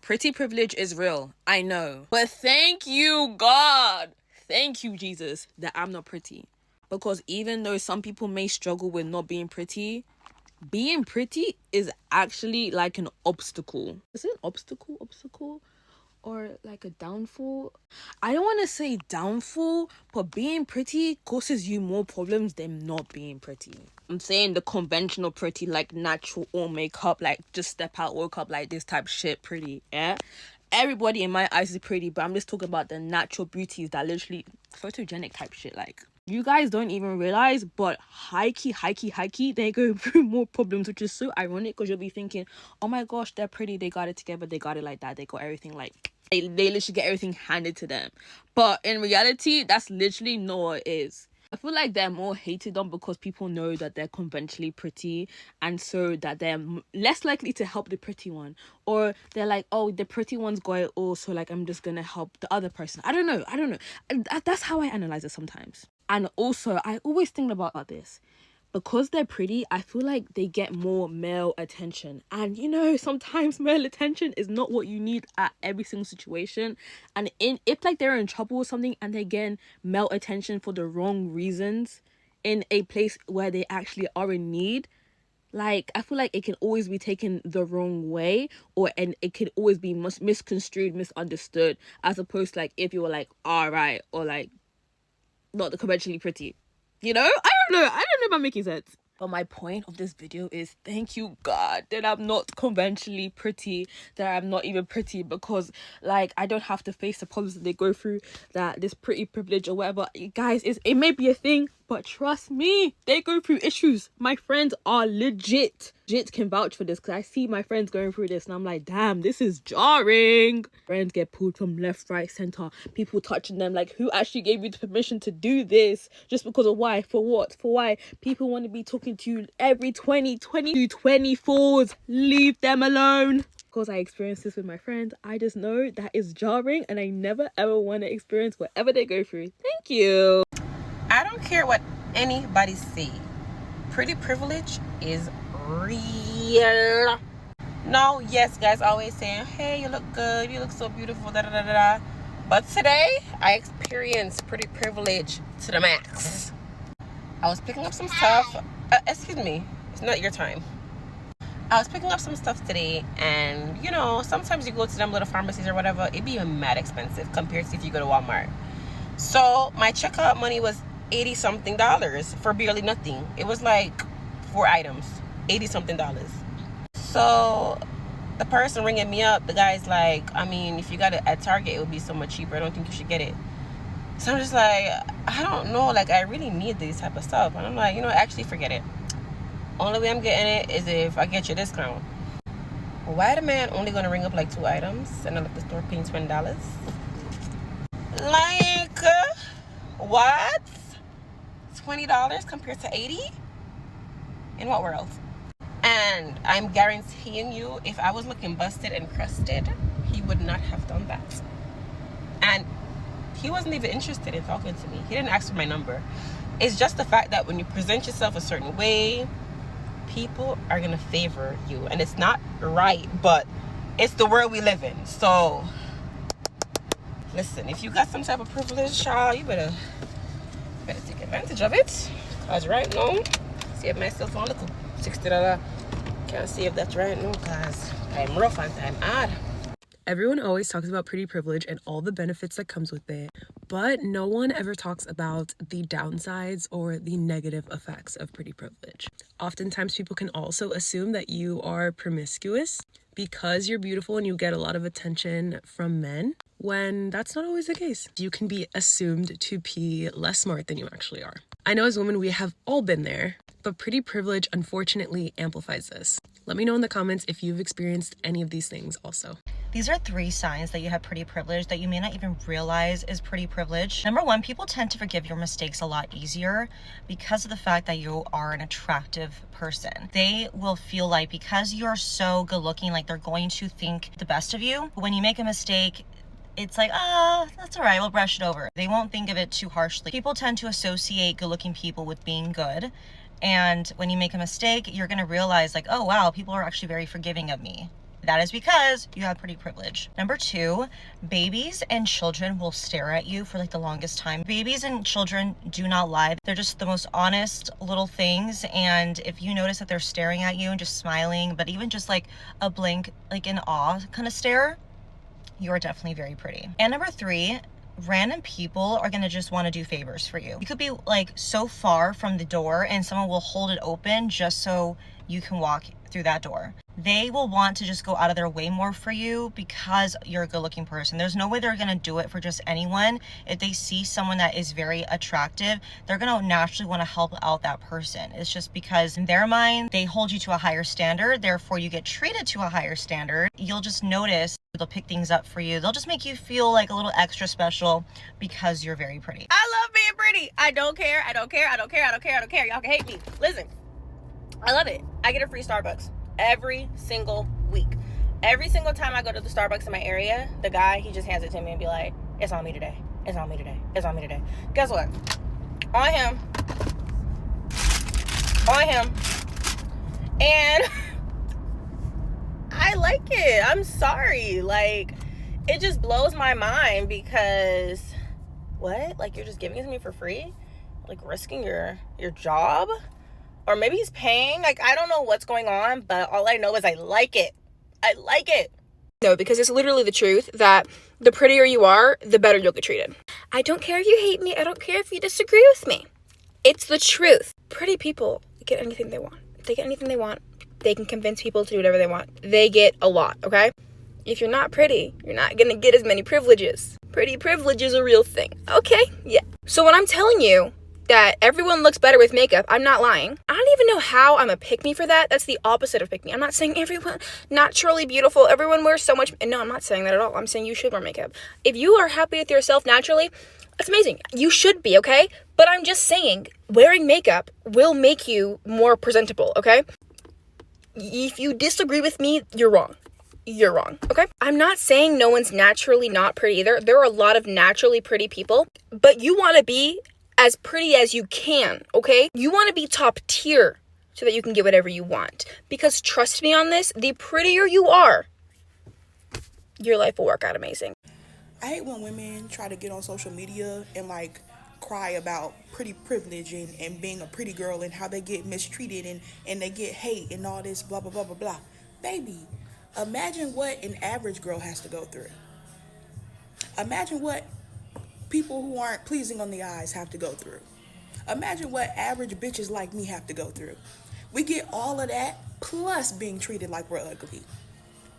Pretty privilege is real, I know. But thank you, God. Thank you, Jesus, that I'm not pretty. Because even though some people may struggle with not being pretty is actually like an obstacle. Is it an obstacle? Or like a downfall? I don't want to say downfall, but being pretty causes you more problems than not being pretty. I'm saying the conventional pretty, like natural or makeup, like just step out, woke up like this type shit pretty, yeah? Everybody in my eyes is pretty, but I'm just talking about the natural beauties that literally photogenic type shit. Like, you guys don't even realize, but high key, they go through more problems, which is so ironic because you'll be thinking, oh my gosh, they're pretty, they got it together, they got it like that, they got everything like, they literally get everything handed to them. But in reality, that's literally not what it is. I feel like they're more hated on because people know that they're conventionally pretty, and so that they're less likely to help the pretty one, or they're like, oh, the pretty one's got it all, so like I'm just gonna help the other person. I don't know. That's how I analyze it sometimes. And also, I always think about this. Because they're pretty, I feel like they get more male attention. And you know, sometimes male attention is not what you need at every single situation. And if like they're in trouble or something and they're getting male attention for the wrong reasons in a place where they actually are in need, like I feel like it can always be taken the wrong way, and it could always be misconstrued, misunderstood, as opposed to like if you were like, all right, or like not the conventionally pretty. You know? I don't know if I'm making sense. But my point of this video is thank you, God, that I'm not conventionally pretty, that I'm not even pretty, because like I don't have to face the problems that they go through, that this pretty privilege or whatever. Guys, it may be a thing, but trust me, they go through issues. My friends are legit can vouch for this, because I see my friends going through this and I'm like, damn, this is jarring. Friends get pulled from left, right, center, people touching them. Like, who actually gave you the permission to do this? Just because of why? For what? For why? People want to be talking to you every 24s. Leave them alone. Because I experienced this with my friends, I just know that is jarring, and I never ever want to experience whatever they go through. Thank you. I don't care what anybody say. Pretty privilege is real. No, yes, guys always saying, hey, you look good, you look so beautiful, da da da da. But today, I experienced pretty privilege to the max. I was picking up some stuff. Excuse me, it's not your time. I was picking up some stuff today, and you know, sometimes you go to them little pharmacies or whatever, it'd be mad expensive compared to if you go to Walmart. So my checkout money was $80 something for barely nothing. It was like 4 items, $80 something. So the person ringing me up, the guy's like, I mean, if you got it at Target, it would be so much cheaper. I don't think you should get it. So I'm just like, I don't know, like I really need these type of stuff. And I'm like, you know, actually forget it. Only way I'm getting it is if I get your discount. Why the man only gonna ring up like 2 items and I'm at the store paying $20? Like, what? $20 compared to $80? In what world? And I'm guaranteeing you, if I was looking busted and crusted, he would not have done that. And he wasn't even interested in talking to me. He didn't ask for my number. It's just the fact that when you present yourself a certain way, people are gonna favor you. And it's not right, but it's the world we live in. So listen, if you got some type of privilege, child, you better take advantage of it. Cause right now, see if my cell phone look $60. Can't see if that's right now, cause I'm rough and I'm hard. Everyone always talks about pretty privilege and all the benefits that comes with it, but no one ever talks about the downsides or the negative effects of pretty privilege. Oftentimes people can also assume that you are promiscuous because you're beautiful and you get a lot of attention from men, when that's not always the case. You can be assumed to be less smart than you actually are. I know as women we have all been there, but pretty privilege unfortunately amplifies this. Let me know in the comments if you've experienced any of these things also. These are 3 signs that you have pretty privilege that you may not even realize is pretty privilege. Number 1, people tend to forgive your mistakes a lot easier because of the fact that you are an attractive person. They will feel like because you're so good looking, like they're going to think the best of you. When you make a mistake, it's like, that's all right, we'll brush it over. They won't think of it too harshly. People tend to associate good looking people with being good. And when you make a mistake, you're going to realize like, oh wow, people are actually very forgiving of me. That is because you have pretty privilege. Number 2, babies and children will stare at you for like the longest time. Babies and children do not lie. They're just the most honest little things. And if you notice that they're staring at you and just smiling, but even just like a blink, like in awe kind of stare, you are definitely very pretty. And number 3, random people are gonna just want to do favors for you. You could be like so far from the door and someone will hold it open just so you can walk through that door. They will want to just go out of their way more for you because you're a good looking person. There's no way they're gonna do it for just anyone. If they see someone that is very attractive, they're gonna naturally want to help out that person. It's just because in their mind, they hold you to a higher standard, therefore you get treated to a higher standard. You'll just notice they'll pick things up for you. They'll just make you feel like a little extra special because you're very pretty. I love being pretty. I don't care. I don't care. I don't care. I don't care. I don't care. Y'all can hate me. Listen, I love it. I get a free Starbucks every single week. Every single time I go to the Starbucks in my area, the guy, he just hands it to me and be like, it's on me today. It's on me today. It's on me today. Guess what? On him. On him. And I like it. I'm sorry. Like, it just blows my mind because what? Like, you're just giving it to me for free? Like, risking your job? Or maybe he's paying. Like, I don't know what's going on, but all I know is I like it. I like it. No, because it's literally the truth that the prettier you are, the better you'll get treated. I don't care if you hate me. I don't care if you disagree with me. It's the truth. Pretty people get anything they want. If they get anything they want, they can convince people to do whatever they want. They get a lot, okay? If you're not pretty, you're not gonna get as many privileges. Pretty privilege is a real thing. Okay, yeah. So when I'm telling you that everyone looks better with makeup, I'm not lying. I don't even know how I'm a pick-me for that. That's the opposite of pick-me. I'm not saying everyone naturally beautiful, everyone wears so much. No, I'm not saying that at all. I'm saying you should wear makeup. If you are happy with yourself naturally, that's amazing. You should be, okay? But I'm just saying, wearing makeup will make you more presentable, okay? If you disagree with me, you're wrong. You're wrong, okay? I'm not saying no one's naturally not pretty either. There are a lot of naturally pretty people, but you want to be as pretty as you can, okay? You want to be top tier so that you can get whatever you want. Because trust me on this, the prettier you are, your life will work out amazing. I hate when women try to get on social media and like cry about pretty privilege and being a pretty girl and how they get mistreated and they get hate and all this blah, blah, blah, blah, blah. Baby, imagine what an average girl has to go through. Imagine what people who aren't pleasing on the eyes have to go through. Imagine what average bitches like me have to go through. We get all of that plus being treated like we're ugly.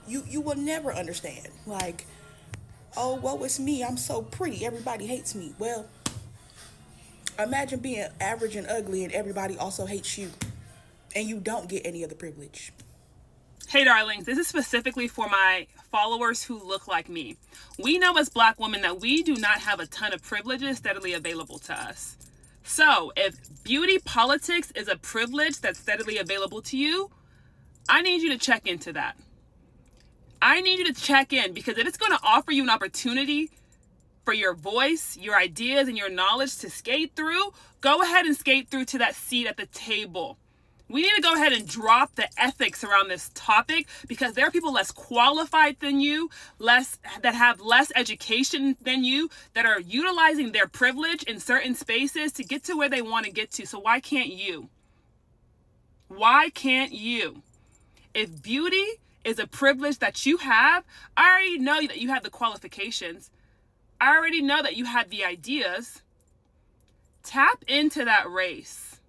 You will never understand. Like, oh, woe is me, I'm so pretty, everybody hates me. Well, imagine being average and ugly and everybody also hates you and you don't get any of the privilege. Hey darlings, this is specifically for my followers who look like me. We know as Black women that we do not have a ton of privileges steadily available to us. So if beauty politics is a privilege that's steadily available to you, I need you to check into that. I need you to check in, because if it's going to offer you an opportunity for your voice, your ideas, and your knowledge to skate through, go ahead and skate through to that seat at the table. We need to go ahead and drop the ethics around this topic, because there are people less qualified than you, that have less education than you, that are utilizing their privilege in certain spaces to get to where they want to get to. So why can't you? Why can't you? If beauty is a privilege that you have, I already know that you have the qualifications. I already know that you have the ideas. Tap into that race.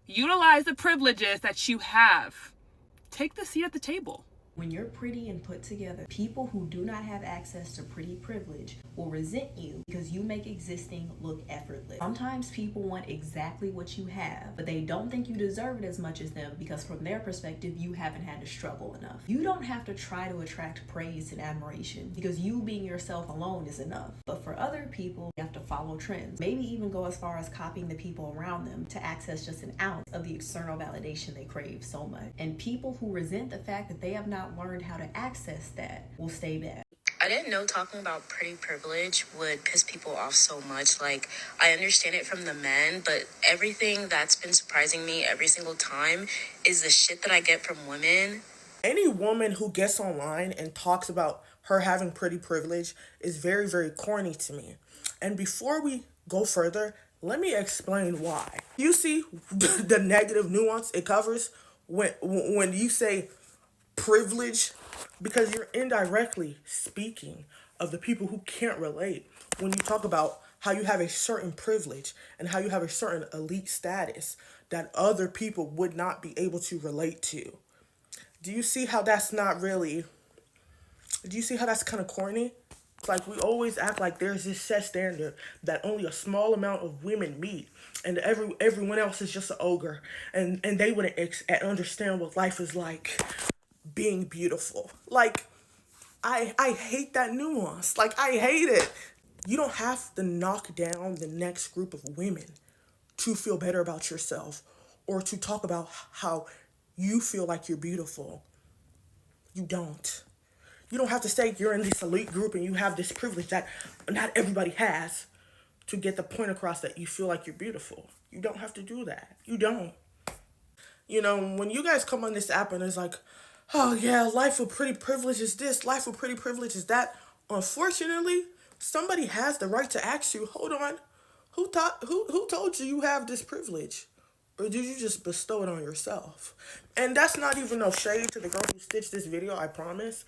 Utilize the privileges that you have. Take the seat at the table. When you're pretty and put together, people who do not have access to pretty privilege will resent you because you make existing look effortless. Sometimes people want exactly what you have, but they don't think you deserve it as much as them because from their perspective, you haven't had to struggle enough. You don't have to try to attract praise and admiration because you being yourself alone is enough. But for other people, you have to follow trends. Maybe even go as far as copying the people around them to access just an ounce of the external validation they crave so much. And people who resent the fact that they have not learned how to access that will stay back. I didn't know talking about pretty privilege would piss people off so much. Like, I understand it from the men, but everything that's been surprising me every single time is the shit that I get from women Any woman who gets online and talks about her having pretty privilege is very, very corny to me. And before we go further, let me explain why. You see the negative nuance it covers when you say privilege, because you're indirectly speaking of the people who can't relate when you talk about how you have a certain privilege and how you have a certain elite status that other people would not be able to relate to. Do you see how that's not really, do you see how that's kind of corny? It's like we always act like there's this set standard that only a small amount of women meet, and everyone else is just an ogre, and they wouldn't understand what life is like being beautiful. Like, I hate that nuance. Like, I hate it. You don't have to knock down the next group of women to feel better about yourself or to talk about how you feel like you're beautiful. You don't. You don't have to say you're in this elite group and you have this privilege that not everybody has to get the point across that you feel like you're beautiful. You don't have to do that. You don't. You know, when you guys come on this app and it's like, oh yeah, life of pretty privilege is this, life of pretty privilege is that. Unfortunately, somebody has the right to ask you, hold on, who told you you have this privilege? Or did you just bestow it on yourself? And that's not even no shade to the girl who stitched this video, I promise.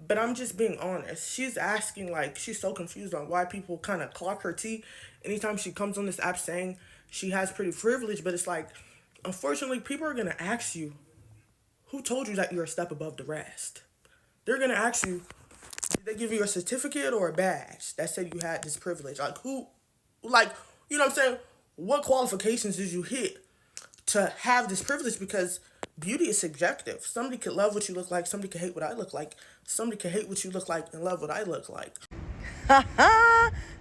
But I'm just being honest. She's asking, like, she's so confused on why people kind of clock her tea anytime she comes on this app saying she has pretty privilege. But it's like, unfortunately, people are going to ask you, who told you that you're a step above the rest? They're going to ask you, did they give you a certificate or a badge that said you had this privilege? Like, who, like, you know what I'm saying? What qualifications did you hit to have this privilege? Because beauty is subjective. Somebody could love what you look like. Somebody could hate what I look like. Somebody could hate what you look like and love what I look like.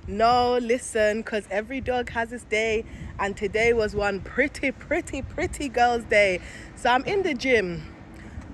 No, listen, because every dog has its day, and today was one pretty girl's day. So I'm in the gym.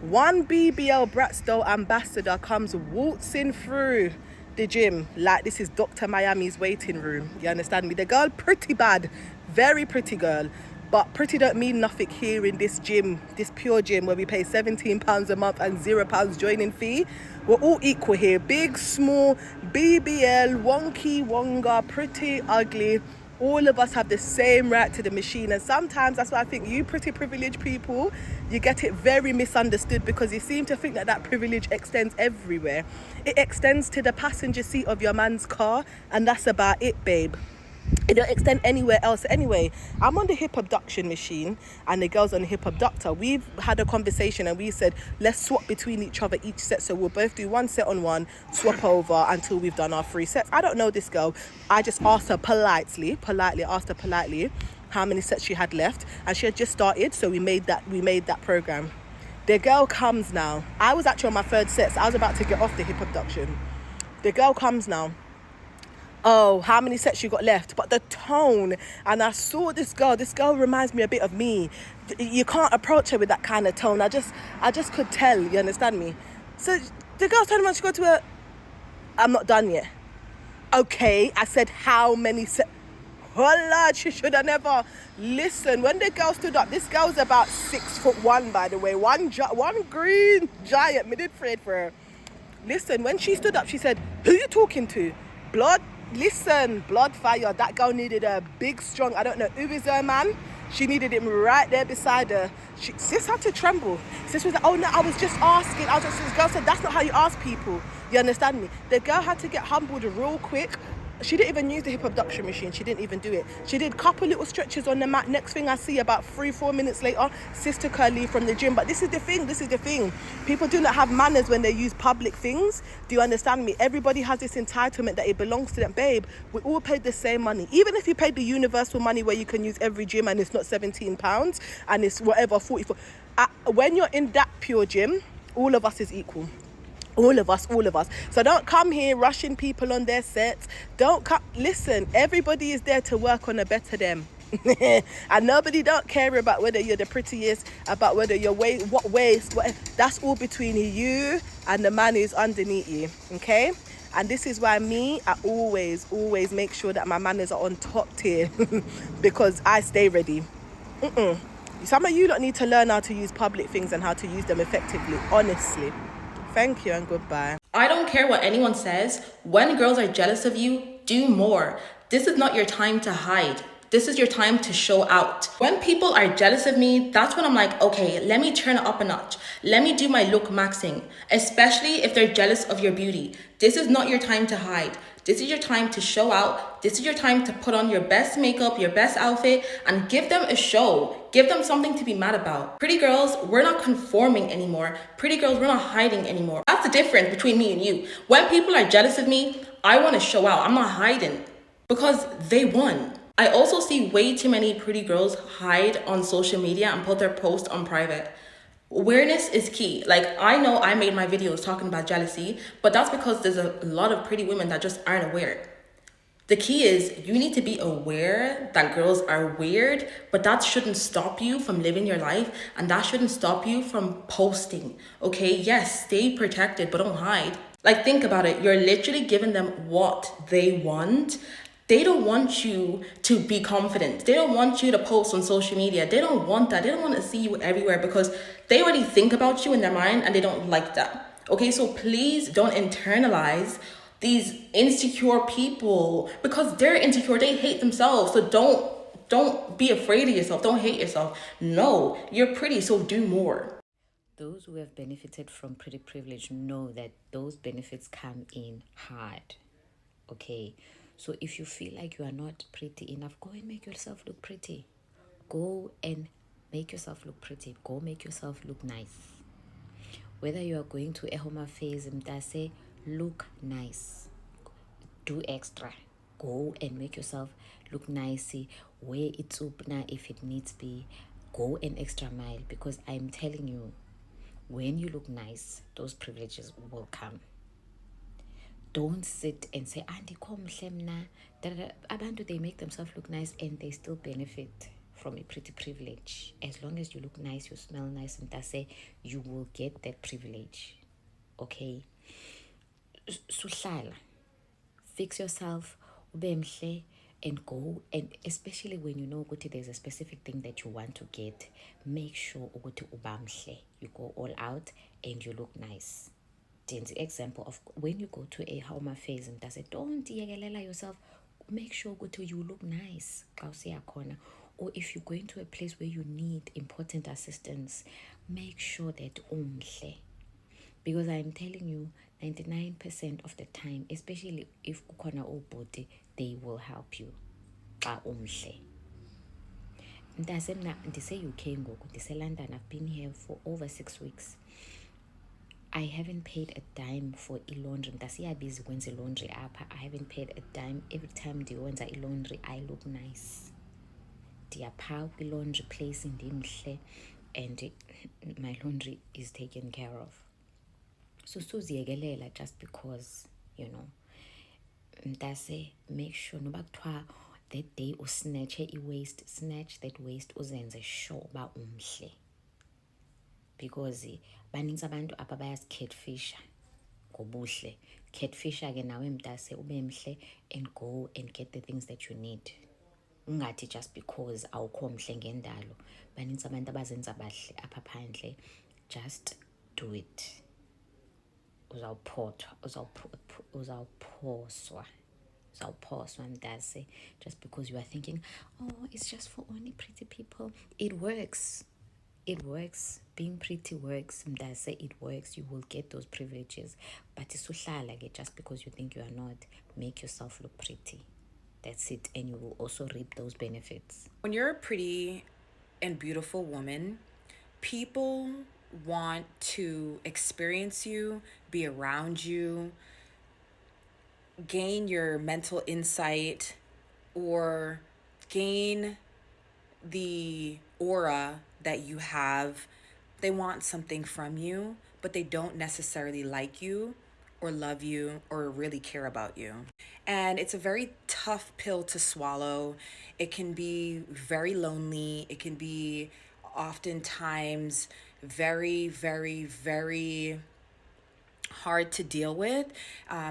One BBL Bratstow ambassador comes waltzing through the gym like this is Dr. Miami's waiting room. You understand me? The girl pretty bad, very pretty girl. But pretty don't mean nothing here in this gym, this pure gym where we pay £17 a month and £0 joining fee. We're all equal here. Big, small, BBL, wonky, wonga, pretty, ugly. All of us have the same right to the machine. And sometimes that's why I think you pretty privileged people, you get it very misunderstood because you seem to think that that privilege extends everywhere. It extends to the passenger seat of your man's car, and that's about it, babe. It don't extend anywhere else. Anyway, I'm on the hip abduction machine and the girl's on the hip abductor. We've had a conversation and we said, let's swap between each other each set. So we'll both do one set on one, swap over until we've done our 3 sets. I don't know this girl. I just asked her politely how many sets she had left, and she had just started. So we made that program. The girl comes now. I was actually on my 3rd set, so I was about to get off the hip abduction. The girl comes now. Oh, how many sets you got left? But the tone, and I saw this girl reminds me a bit of me. You can't approach her with that kind of tone. I just could tell, you understand me? So the girl's turning around, she go to her, I'm not done yet. Okay, I said how many sets? Oh Lord, she should have never. Listen, when the girl stood up, this girl's about 6'1", by the way. One green giant, me did afraid for her. Listen, when she stood up, she said, who you talking to? Blood? Listen, blood fire. That girl needed a big, strong, I don't know who is her man. She needed him right there beside her. Sis had to tremble. Sis was like, oh no, I was just asking. This girl said, that's not how you ask people. You understand me? The girl had to get humbled real quick. She didn't even use the hip abduction machine. She didn't even do it. She did a couple little stretches on the mat. Next thing I see, about 3-4 minutes later, sis took her leave from the gym. But this is the thing. People do not have manners when they use public things. Do you understand me? Everybody has this entitlement that it belongs to them. Babe, we all paid the same money. Even if you paid the universal money where you can use every gym and it's not £17 and it's whatever, 44. When you're in that pure gym, all of us is equal. All of us. So don't come here rushing people on their sets. Listen, everybody is there to work on a better them. And nobody don't care about whether you're the prettiest, about whether you're what waist, whatever. That's all between you and the man who's underneath you, okay? And this is why I always make sure that my manners are on top tier because I stay ready. Some of you lot need to learn how to use public things and how to use them effectively, honestly. Thank you and goodbye. I don't care what anyone says. When girls are jealous of you, do more. This is not your time to hide. This is your time to show out. When people are jealous of me, that's when I'm like, okay, let me turn it up a notch. Let me do my look maxing, especially if they're jealous of your beauty. This is not your time to hide. This is your time to show out. This is your time to put on your best makeup, your best outfit, and give them a show. Give them something to be mad about. Pretty girls, we're not conforming anymore. Pretty girls, we're not hiding anymore. That's the difference between me and you. When people are jealous of me, I want to show out. I'm not hiding because they won. I also see way too many pretty girls hide on social media and put their posts on private. Awareness is key. Like, I know I made my videos talking about jealousy, but that's because there's a lot of pretty women that just aren't aware. The key is you need to be aware that girls are weird, but that shouldn't stop you from living your life, and that shouldn't stop you from posting. Okay, yes, stay protected, but don't hide. Like, think about it. You're literally giving them what they want. They don't want you to be confident. They don't want you to post on social media. They don't want that. They don't want to see you everywhere because they already think about you in their mind and they don't like that. Okay, so please don't internalize these insecure people because they're insecure. They hate themselves. So don't be afraid of yourself. Don't hate yourself. No, you're pretty, so do more. Those who have benefited from pretty privilege know that those benefits come in hard. Okay. So if you feel like you are not pretty enough, go and make yourself look pretty. Go and make yourself look pretty. Go make yourself look nice. Whether you are going to a home phase, say, look nice. Do extra. Go and make yourself look nice. Wear it up now if it needs be. Go an extra mile because I'm telling you, when you look nice, those privileges will come. Don't sit and say, Abantu, they make themselves look nice and they still benefit from a pretty privilege. As long as you look nice, you smell nice, and that's it, you will get that privilege. Okay? Suhlala. Fix yourself, and go. And especially when you know there's a specific thing that you want to get, make sure you go all out and you look nice. The example of when you go to a home phase and does it, don't yegelela yourself. Make sure you look nice. Or if you're going to a place where you need important assistance, make sure that umhle. Because I'm telling you, 99% of the time, especially if ukona obody, they will help you. Umhle. Ndise UK ngoku, ndise London. I've been here for over 6 weeks. I haven't paid a dime for laundry. Busy when the laundry up. I haven't paid a dime. Every time they want the laundry, I look nice. They are power laundry place in the and my laundry is taken care of. So Suzi just because, make sure no back that day or snatch that waist uzenze show ba umhle. Because baninzi abantu apha bayazikhetfisha ngobuhle. Catfisha ke nawe mntase ube mhle and go and get the things that you need. Ungathi just because awukho mhle ngendalo. Baninzi abantu abazenza bahle apha phandle. Just do it. Uzawuphoswa mntase, just because you are thinking, oh, it's just for only pretty people. It works. It works. Being pretty works. Mdase, it works. You will get those privileges. But just because you think you are not, make yourself look pretty. That's it. And you will also reap those benefits. When you're a pretty and beautiful woman, people want to experience you, be around you, gain your mental insight, or gain the aura that you have. They want something from you, but they don't necessarily like you or love you or really care about you. And it's a very tough pill to swallow. It can be very lonely. It can be oftentimes very, very, very hard to deal with,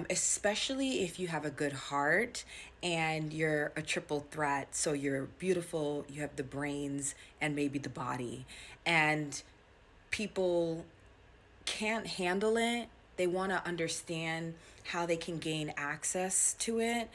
especially if you have a good heart and you're a triple threat. So you're beautiful, you have the brains, and maybe the body. And people can't handle it. They want to understand how they can gain access to it.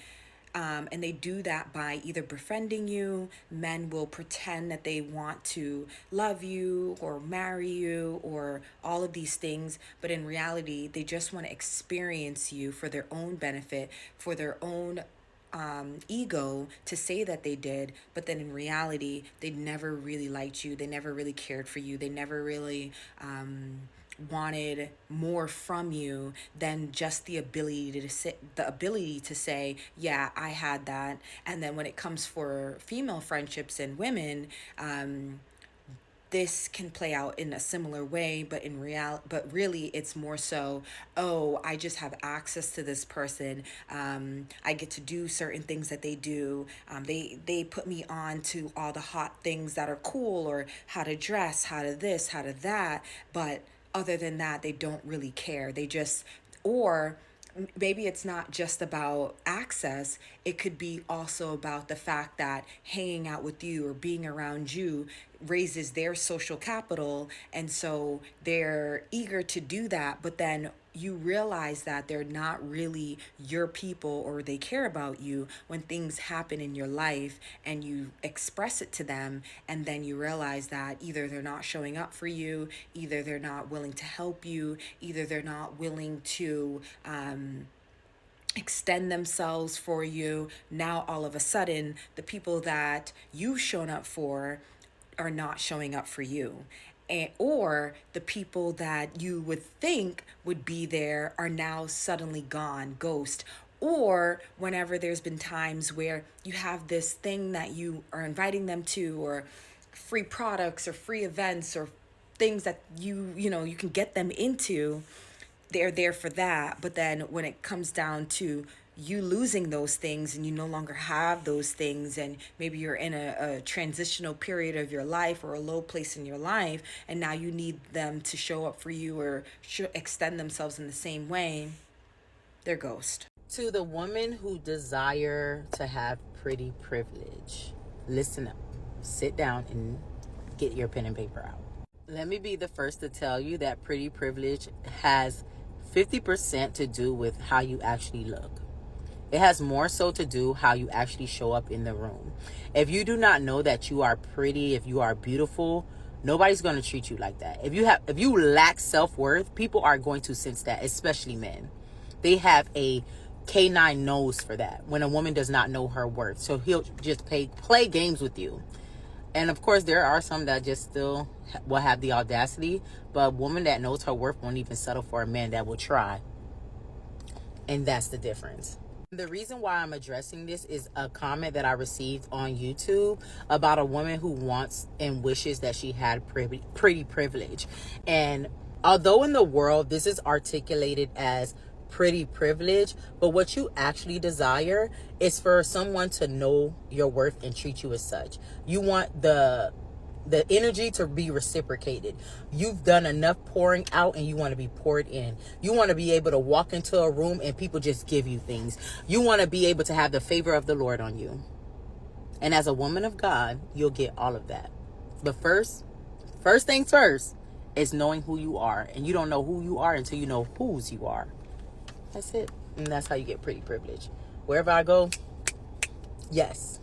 And they do that by either befriending you. Men will pretend that they want to love you or marry you or all of these things. But in reality, they just want to experience you for their own benefit, for their own ego to say that they did. But then in reality, they never really liked you. They never really cared for you. They never really wanted more from you than just the ability to say, yeah, I had that. And then when it comes for female friendships and women, this can play out in a similar way, but really it's more so, oh, I just have access to this person. I get to do certain things that they do. They put me on to all the hot things that are cool, or how to dress, how to this, how to that. But other than that, they don't really care. They just, or maybe it's not just about access. It could be also about the fact that hanging out with you or being around you raises their social capital. And so they're eager to do that. But then you realize that they're not really your people, or they care about you when things happen in your life and you express it to them. And then you realize that either they're not showing up for you, either they're not willing to help you, either they're not willing to extend themselves for you. Now, all of a sudden, the people that you've shown up for are not showing up for you. Or the people that you would think would be there are now suddenly gone, ghost. Or whenever there's been times where you have this thing that you are inviting them to, or free products or free events or things that you can get them into, they're there for that. But then when it comes down to you losing those things and you no longer have those things, and maybe you're in a transitional period of your life or a low place in your life, and now you need them to show up for you or extend themselves in the same way, they're ghost. To the women who desire to have pretty privilege, listen up, sit down and get your pen and paper out. Let me be the first to tell you that pretty privilege has 50% to do with how you actually look. It has more so to do how you actually show up in the room. If you do not know that you are pretty, if you are beautiful, nobody's going to treat you like that. If you lack self-worth, people are going to sense that, especially men. They have a canine nose for that when a woman does not know her worth. So he'll just play games with you. And of course, there are some that just still will have the audacity, but a woman that knows her worth won't even settle for a man that will try. And that's the difference. The reason why I'm addressing this is a comment that I received on YouTube about a woman who wants and wishes that she had pretty privilege. And although in the world this is articulated as pretty privilege, but what you actually desire is for someone to know your worth and treat you as such. You want the energy to be reciprocated. You've done enough pouring out and you want to be poured in. You want to be able to walk into a room and people just give you things. You want to be able to have the favor of the Lord on you. And as a woman of God, you'll get all of that. But first things first is knowing who you are. And you don't know who you are until you know whose you are. That's it. And that's how you get pretty privilege. Wherever I go, yes.